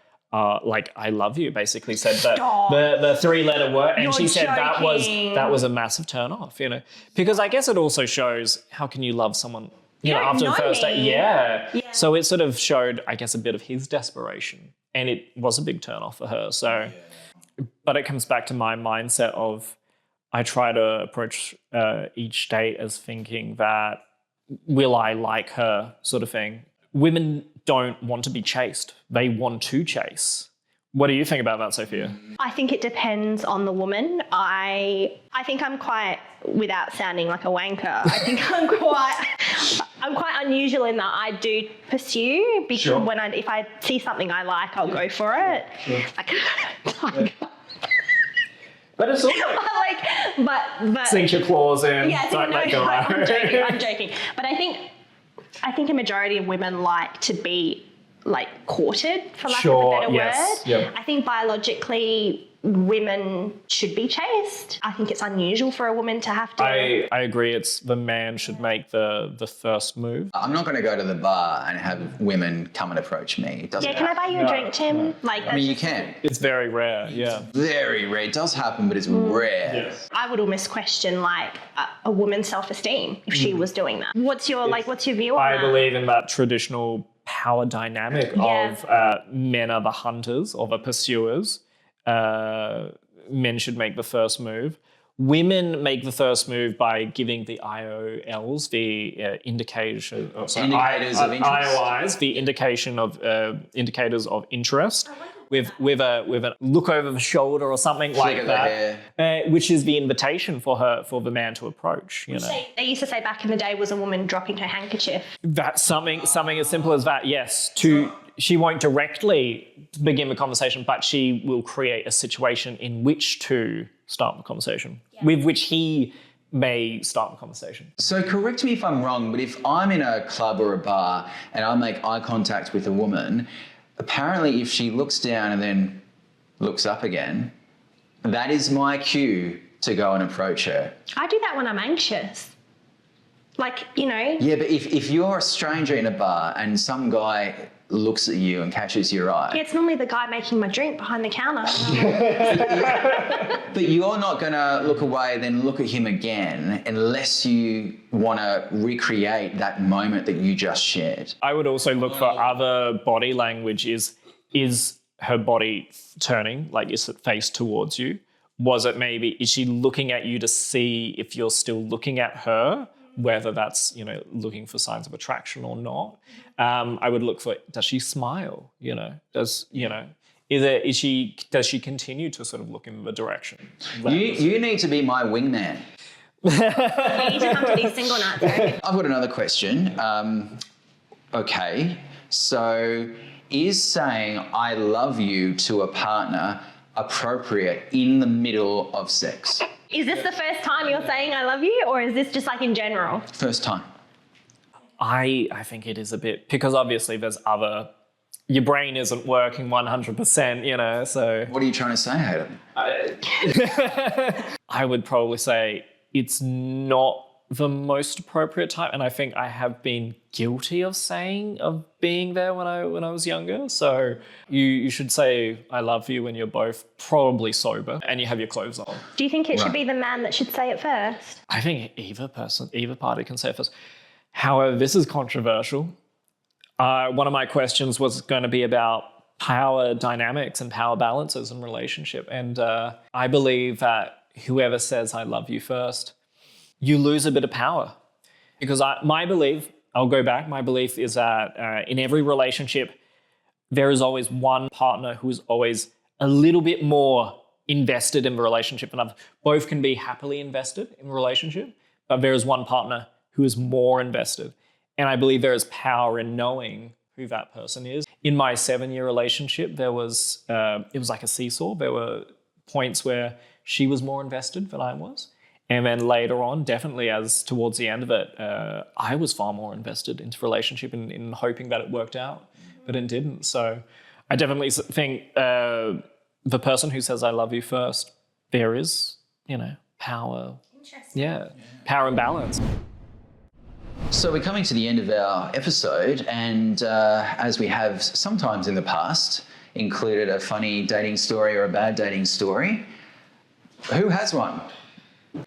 like, I love you, basically said the 3-letter word. And she said that was a massive turn off, you know, because I guess it also shows how can you love someone, you know, after the first date. Yeah. So it sort of showed, I guess, a bit of his desperation, and it was a big turn off for her. So, but it comes back to my mindset of I try to approach each date as thinking that will I like her sort of thing. Women don't want to be chased. They want to chase. What do you think about that, Sophia? I think it depends on the woman. I think I'm quite, without sounding like a wanker, I think I'm quite unusual in that I do pursue, because if I see something I like, I'll go for it. But it's also but sink your claws in. Yeah, don't let go. I'm joking. But I think a majority of women like to be like courted, for lack of a better word. Yep. I think biologically women should be chased. I think it's unusual for a woman to have to. I agree. It's the man should make the first move. I'm not going to go to the bar and have women come and approach me. It doesn't can I buy you a drink, Tim? Like, I mean, you can. It's very rare, yeah. Very rare. It does happen, but it's rare. Yes. I would almost question like a woman's self-esteem if she was doing that. What's your view on that? I believe in that traditional power dynamic of men are the hunters or the pursuers. Men should make the first move. Women make the first move by giving the IOLs, the indicators of interest. IOIs, the indication of indicators of interest, with a look over the shoulder or something like that, which is the invitation for the man to approach. You know, they used to say back in the day was a woman dropping her handkerchief. That's something as simple as that. Yes, she won't directly begin the conversation, but she will create a situation in which to start the conversation, with which he may start the conversation. So correct me if I'm wrong, but if I'm in a club or a bar and I make eye contact with a woman, apparently if she looks down and then looks up again, that is my cue to go and approach her. I do that when I'm anxious. Like, you know. Yeah, but if you're a stranger in a bar and some guy looks at you and catches your eye. Yeah, it's normally the guy making my drink behind the counter. But you're not going to look away, then look at him again, unless you want to recreate that moment that you just shared. I would also look for other body language. Is her body turning? Like, is it face towards you? Is she looking at you to see if you're still looking at her? Whether that's, you know, looking for signs of attraction or not. I would look for, does she smile? You know, does she continue to sort of look in the direction? You need to be my wingman. You need to come to these single nights. Right? I've got another question. Okay, so is saying I love you to a partner appropriate in the middle of sex? Is this the first time you're saying I love you, or is this just like in general? First time. I think it is a bit, because obviously your brain isn't working 100%, you know, so. What are you trying to say, Haydon? I would probably say it's not the most appropriate time, and I think I have been guilty of being there when I was younger. So you should say I love you when you're both probably sober and you have your clothes on. Do you think it should be the man that should say it first? I think either party can say it first. However, this is controversial. One of my questions was going to be about power dynamics and power balances in relationship, and I believe that whoever says I love you first, you lose a bit of power. Because my belief is that in every relationship, there is always one partner who is always a little bit more invested in the relationship, and both can be happily invested in a relationship, but there is one partner who is more invested. And I believe there is power in knowing who that person is. In my 7-year relationship, it was like a seesaw. There were points where she was more invested than I was. And then later on, definitely as towards the end of it, I was far more invested into relationship in hoping that it worked out, but it didn't. So I definitely think the person who says I love you first, there is, power. Interesting. Yeah, power and balance. So we're coming to the end of our episode, and as we have sometimes in the past, included a funny dating story or a bad dating story. Who has one?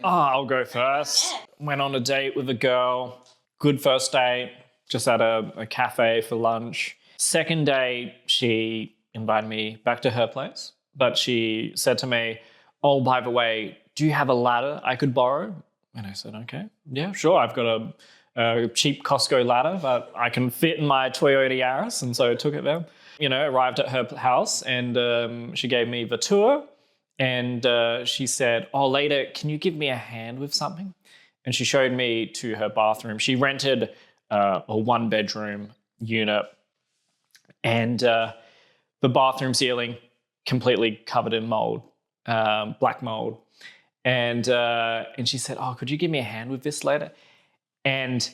I'll go first. Went on a date with a girl. Good first date, just at a cafe for lunch. Second date, she invited me back to her place, but she said to me, "Oh, by the way, do you have a ladder I could borrow?" And I said, "Okay, yeah, sure. I've got a cheap Costco ladder that I can fit in my Toyota Yaris." And so I took it there. Arrived at her house, and she gave me the tour. And she said, "Oh, later, can you give me a hand with something?" And she showed me to her bathroom. She rented a 1-bedroom unit, and the bathroom ceiling completely covered in mold, black mold. And she said, "Oh, could you give me a hand with this later?" And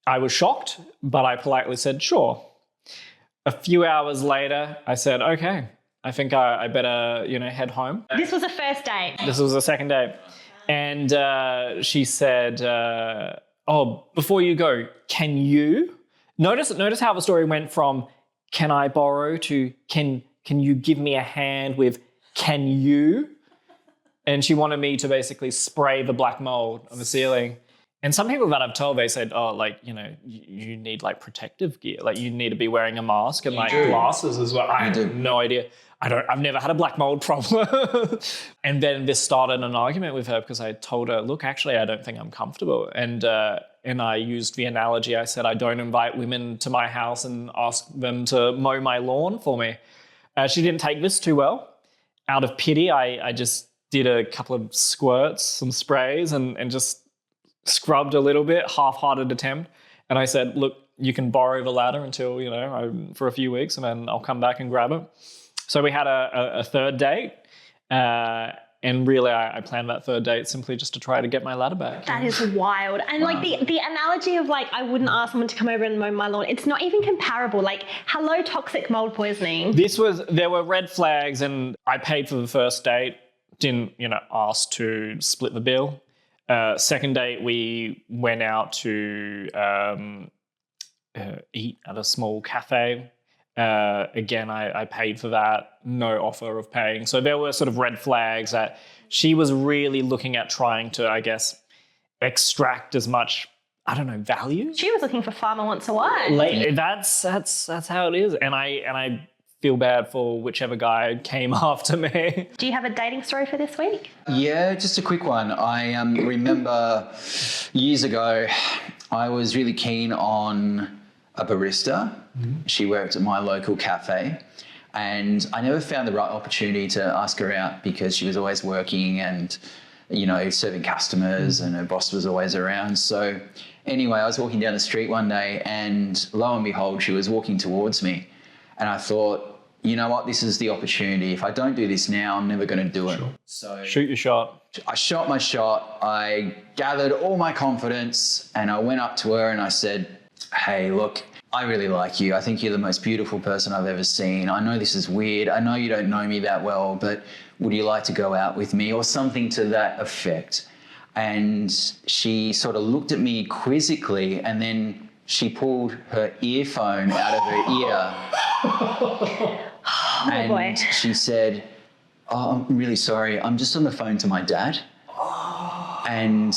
I was shocked, but I politely said, "Sure." A few hours later, I said, "Okay, I think I better, head home." This was a first date. This was a second date. And she said, "Oh, before you go, can you?" Notice how the story went from "can I borrow" to can you give me a hand with "can you?" And she wanted me to basically spray the black mold on the ceiling. And some people that I've told, they said, "Oh, you need protective gear. You need to be wearing a mask and glasses as well." I have no idea. I've never had a black mold problem. And then this started an argument with her because I told her, "Look, actually, I don't think I'm comfortable." And I used the analogy. I said, "I don't invite women to my house and ask them to mow my lawn for me." She didn't take this too well. Out of pity, I just did a couple of squirts, some sprays, and just scrubbed a little bit, half-hearted attempt. And I said, "Look, you can borrow the ladder until, for a few weeks, and then I'll come back and grab it." So we had a third date. And really, I planned that third date simply just to try to get my ladder back. That is wild. And the analogy of I wouldn't ask someone to come over and mow my lawn, it's not even comparable. Hello, toxic mold poisoning. There were red flags, and I paid for the first date. Didn't, ask to split the bill. Second date, we went out to eat at a small cafe. Again, I paid for that, no offer of paying. So there were sort of red flags that she was really looking at trying to, I guess, extract as much, value. She was looking for farmer wants a wife. That's how it is. And I feel bad for whichever guy came after me. Do you have a dating story for this week? Yeah, just a quick one. I remember years ago, I was really keen on a barista. Mm-hmm. She worked at my local cafe, and I never found the right opportunity to ask her out because she was always working and, serving customers, and her boss was always around. So anyway, I was walking down the street one day, and lo and behold, she was walking towards me. And I thought, you know what, this is the opportunity. If I don't do this now, I'm never going to do it. Sure. So shoot your shot. I shot my shot. I gathered all my confidence, and I went up to her and I said, "Hey, look, I really like you. I think you're the most beautiful person I've ever seen. I know this is weird. I know you don't know me that well, but would you like to go out with me?" or something to that effect. And she sort of looked at me quizzically, and then she pulled her earphone out of her ear. Oh, boy. She said, "Oh, I'm really sorry. I'm just on the phone to my dad." And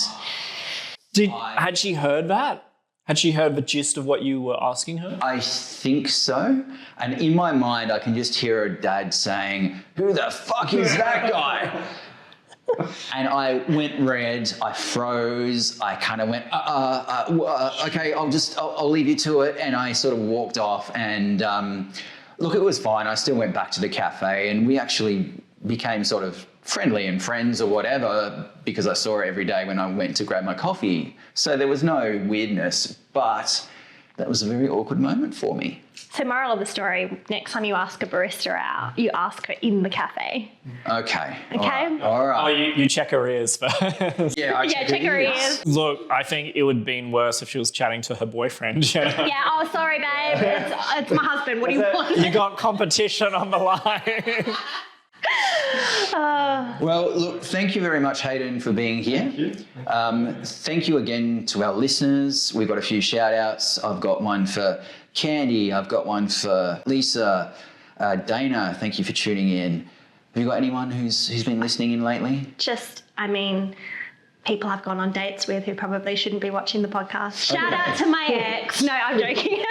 had she heard that? Had she heard the gist of what you were asking her? I think so. And in my mind, I can just hear her dad saying, "Who the fuck is that guy?" And I went red, I froze, I kind of went, okay, I'll leave you to it. And I sort of walked off, and look, it was fine. I still went back to the cafe, and we actually became sort of friendly and friends or whatever because I saw her every day when I went to grab my coffee. So there was no weirdness, but that was a very awkward moment for me. So moral of the story, next time you ask a barista out, you ask her in the cafe. Okay. Okay. All right. Oh, you check her ears first. Yeah, check her ears. Look, I think it would have been worse if she was chatting to her boyfriend. Yeah, oh, sorry, babe. It's my husband. What do you want? You got competition on the line. Well, look, thank you very much, Haydon, for being here. Thank you again to our listeners. We've got a few shout outs. I've got one for Candy. I've got one for Lisa. Dana, thank you for tuning in. Have you got anyone who's been listening in lately? People I've gone on dates with who probably shouldn't be watching the podcast. Shout out to my ex. No, I'm joking.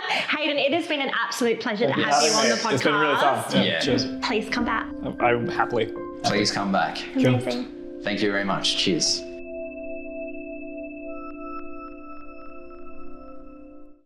Hayden, it has been an absolute pleasure to have you on the podcast. It's been really fun. Yeah. Cheers. Please come back. I happily. Please come back. Amazing. Thank you very much. Cheers.